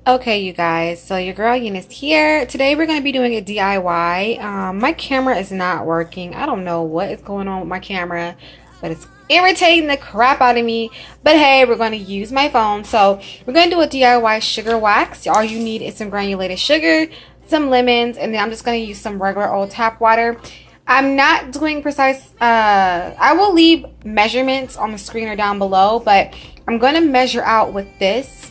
Okay, you guys, so your girl Eunice here. Today we're going to be doing a DIY. My camera is not working. I don't know what is going on with my camera, but it's irritating the crap out of me. But hey, we're going to use my phone. So we're going to do a DIY sugar wax. All you need is some granulated sugar, some lemons, and then I'm just going to use some regular old tap water. I'm not doing precise, I will leave measurements on the screen or down below, but I'm going to measure out with this.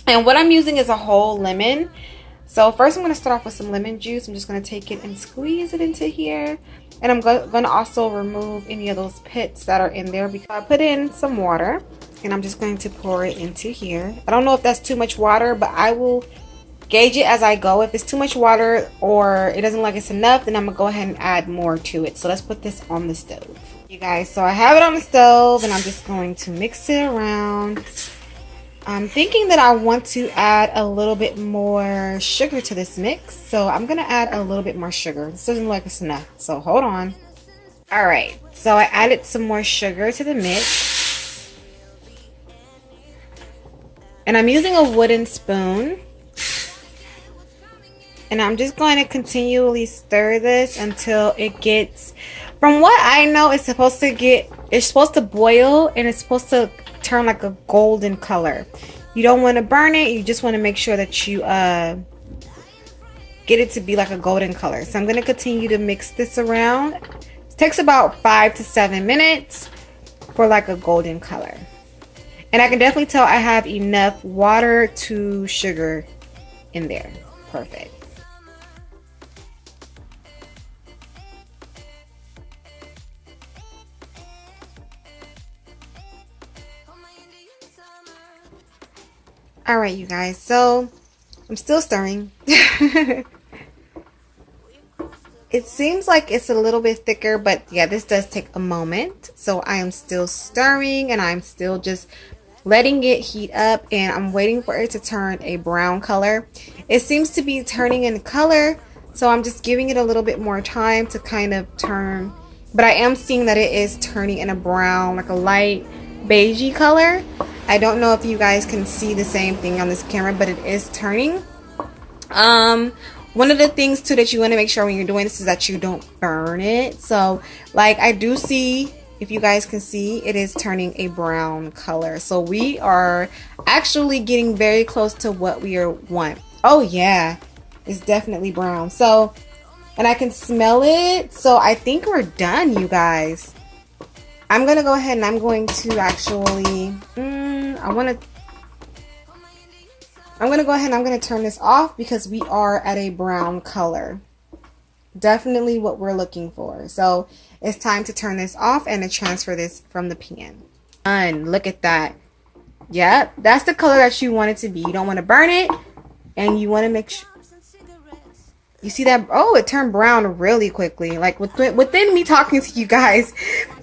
And what I'm using is a whole lemon. So first I'm going to start off with some lemon juice. I'm just going to take it and squeeze it into here. And I'm going to also remove any of those pits that are in there because I put in some water. And I'm just going to pour it into here. I don't know if that's too much water, but I will gauge it as I go. If it's too much water or it doesn't look like it's enough, then I'm going to go ahead and add more to it. So let's put this on the stove. You guys, so I have it on the stove and I'm just going to mix it around. I'm thinking that I want to add a little bit more sugar to this mix. So I'm going to add a little bit more sugar. This doesn't look like it's enough. So hold on. Alright, so I added some more sugar to the mix. And I'm using a wooden spoon. And I'm just going to continually stir this until it gets, from what I know, it's supposed to boil and it's supposed to turn like a golden color. You don't want to burn it. You just want to make sure that you get it to be like a golden color. So I'm going to continue to mix this around. It takes about 5 to 7 minutes for like a golden color. And I can definitely tell I have enough water to sugar in there. Perfect. Alright, you guys, so I'm still stirring. It seems like it's a little bit thicker, but yeah, this does take a moment. So I am still stirring and I'm still just letting it heat up and I'm waiting for it to turn a brown color. It seems to be turning in color, so I'm just giving it a little bit more time to kind of turn. But I am seeing that it is turning in a brown, like a light beigey color. I don't know if you guys can see the same thing on this camera, but it is turning. One of the things too that you want to make sure when you're doing this is that you don't burn it. So like I do see, if you guys can see, it is turning a brown color. So we are actually getting very close to what we want. Oh yeah, it's definitely brown. So, and I can smell it. So I think we're done, you guys. I'm going to go ahead and I'm going to actually, I'm going to go ahead and I'm going to turn this off because we are at a brown color. Definitely what we're looking for. So it's time to turn this off and to transfer this from the pan. Done. Look at that. Yep, that's the color that you want it to be. You don't want to burn it and you want to make sure. You see that? Oh, it turned brown really quickly. Like within me talking to you guys,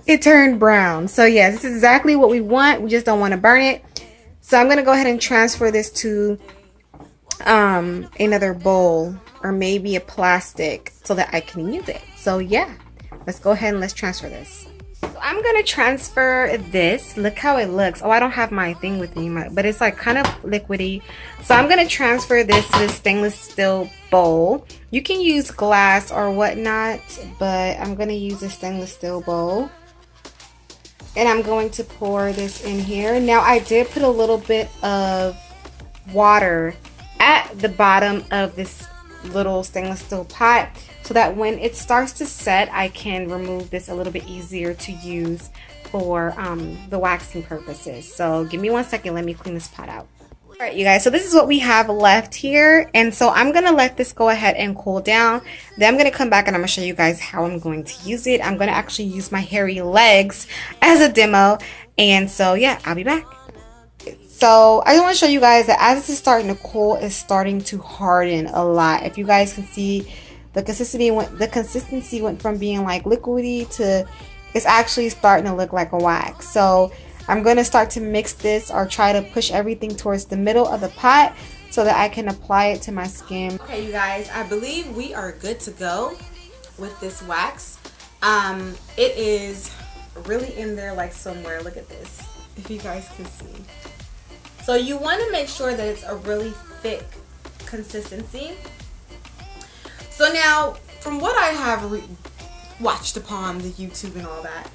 it turned brown. So yeah, this is exactly what we want. We just don't want to burn it. So I'm going to go ahead and transfer this to another bowl or maybe a plastic so that I can use it. So yeah, let's go ahead and let's transfer this. So I'm going to transfer this. Look how it looks. Oh, I don't have my thing with me, but it's like kind of liquidy. So I'm going to transfer this to this stainless steel bowl. You can use glass or whatnot, but I'm going to use a stainless steel bowl. And I'm going to pour this in here. Now I did put a little bit of water at the bottom of this little stainless steel pot so that when it starts to set, I can remove this a little bit easier to use for the waxing purposes. So give me 1 second, let me clean this pot out. Alright, you guys, so this is what we have left here, and so I'm going to let this go ahead and cool down. Then I'm going to come back and I'm going to show you guys how I'm going to use it. I'm going to actually use my hairy legs as a demo, and so yeah, I'll be back. So I just want to show you guys that as this is starting to cool, it's starting to harden a lot. If you guys can see, the consistency went from being like liquidy to it's actually starting to look like a wax. So I'm going to start to mix this or try to push everything towards the middle of the pot so that I can apply it to my skin. Okay, you guys, I believe we are good to go with this wax. It is really in there like somewhere. Look at this, if you guys can see. So you want to make sure that it's a really thick consistency. So now, from what I have watched upon the YouTube and all that,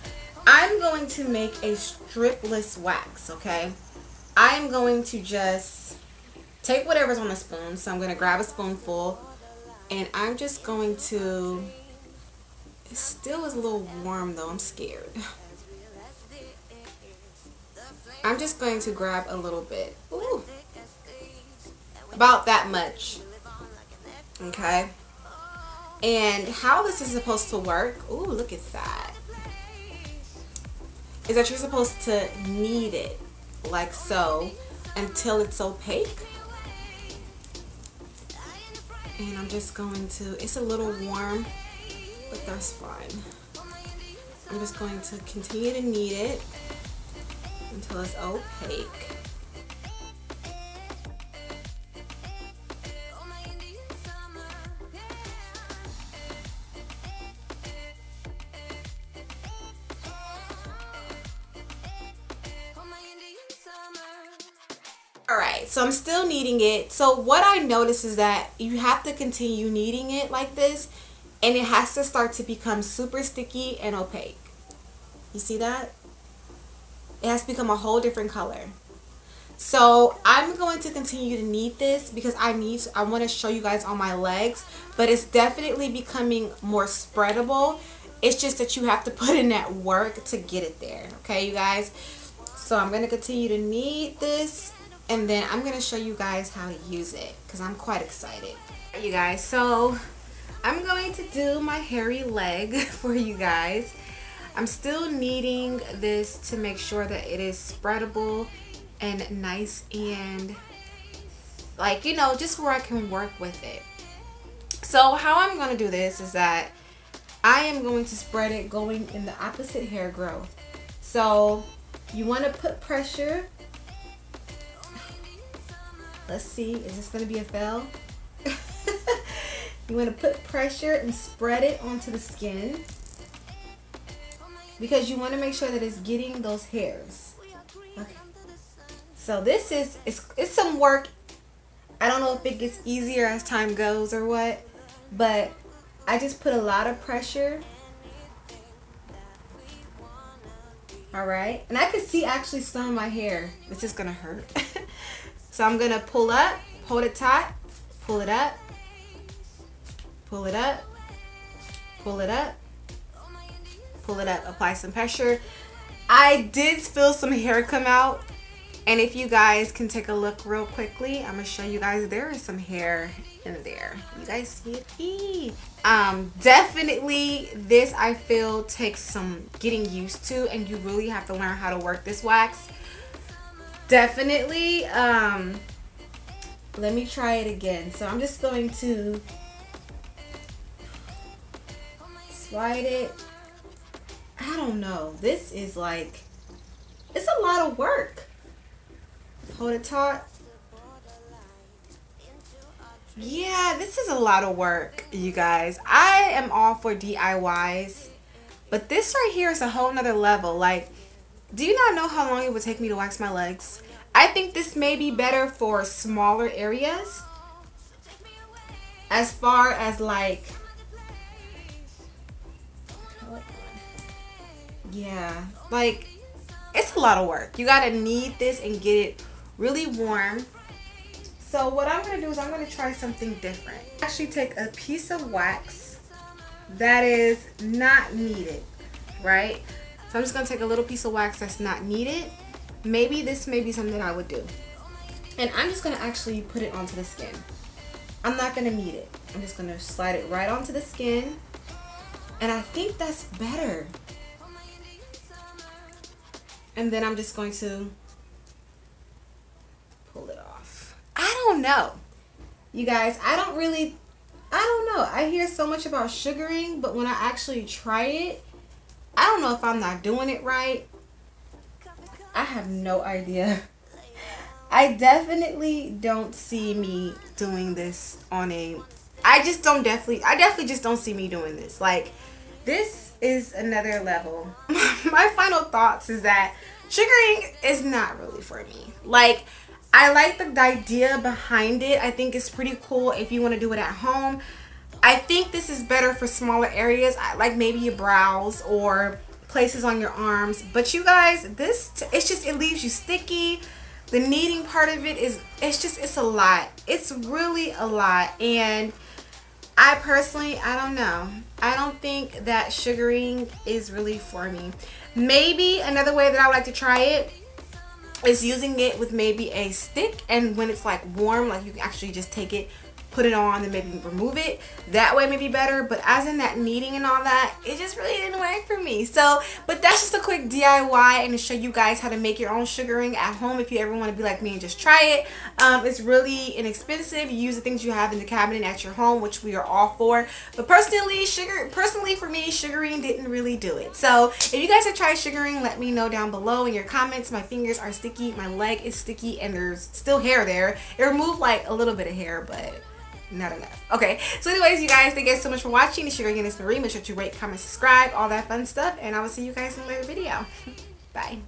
I'm going to make a stripless wax, okay? I'm going to just take whatever's on the spoon. So I'm going to grab a spoonful, and I'm just going to, it still is a little warm though, I'm scared. I'm just going to grab a little bit. Ooh. About that much. Okay. And how this is supposed to work, ooh, look at that, is that you're supposed to knead it like so until it's opaque. And I'm just going to, it's a little warm, but that's fine. I'm just going to continue to knead it until it's opaque. Alright, so I'm still kneading it. So what I notice is that you have to continue kneading it like this, and it has to start to become super sticky and opaque. You see that? It has to become a whole different color. So I'm going to continue to knead this because I want to show you guys on my legs, but it's definitely becoming more spreadable. It's just that you have to put in that work to get it there. Okay, you guys? So I'm going to continue to knead this, and then I'm going to show you guys how to use it because I'm quite excited. You guys, so I'm going to do my hairy leg for you guys. I'm still kneading this to make sure that it is spreadable and nice and like, you know, just where I can work with it. So how I'm going to do this is that I am going to spread it going in the opposite hair growth. So you want to put pressure. Let's see, is this going to be a fail? You want to put pressure and spread it onto the skin because you want to make sure that it's getting those hairs. Okay. So this is, it's some work. I don't know if it gets easier as time goes or what, but I just put a lot of pressure. Alright, and I could see actually some of my hair. This is gonna hurt. So I'm gonna pull up, hold it tight, pull it up, pull it up, pull it up, pull it up, apply some pressure. I did feel some hair come out, and if you guys can take a look real quickly, I'm gonna show you guys there is some hair in there. You guys see it? Definitely this I feel takes some getting used to, and you really have to learn how to work this wax. Definitely. Let me try it again. So I'm just going to slide it. I don't know. This is like, it's a lot of work. Hold it taut. Yeah, this is a lot of work, you guys. I am all for DIYs, but this right here is a whole nother level. Like, do you not know how long it would take me to wax my legs? I think this may be better for smaller areas. As far as like, yeah, like it's a lot of work. You gotta knead this and get it really warm. So what I'm gonna do is I'm gonna try something different. Actually take a piece of wax that is not kneaded, right? So I'm just gonna take a little piece of wax that's not kneaded. Maybe this may be something I would do. And I'm just gonna actually put it onto the skin. I'm not gonna knead it. I'm just gonna slide it right onto the skin. And I think that's better. And then I'm just going to pull it off. I don't know. You guys, I don't know. I hear so much about sugaring, but when I actually try it, I don't know if I'm not doing it right. I have no idea. I definitely don't see me doing this on a, I definitely just don't see me doing this. Like, this is another level. My final thoughts is that sugaring is not really for me. Like, I like the idea behind it. I think it's pretty cool if you want to do it at home. I think this is better for smaller areas, like maybe your brows or places on your arms. But you guys, it's just, it leaves you sticky. The kneading part of it is, it's a lot. It's really a lot. And I personally, I don't know. I don't think that sugaring is really for me. Maybe another way that I would like to try it is using it with maybe a stick, and when it's like warm, like you can actually just take it, put it on, and maybe remove it. That way may be better. But as in that kneading and all that, it just really didn't work for me. So, but that's just a quick DIY and to show you guys how to make your own sugaring at home if you ever want to be like me and just try it. It's really inexpensive. You use the things you have in the cabinet at your home, which we are all for. But personally for me, sugaring didn't really do it. So if you guys have tried sugaring, let me know down below in your comments. My fingers are sticky, my leg is sticky, and there's still hair there. It removed like a little bit of hair, but not enough. Okay, so anyways, you guys, thank you guys so much for watching. It's your girl Euniycemari. Make sure to rate, comment, subscribe, all that fun stuff, and I will see you guys in a later video. Bye.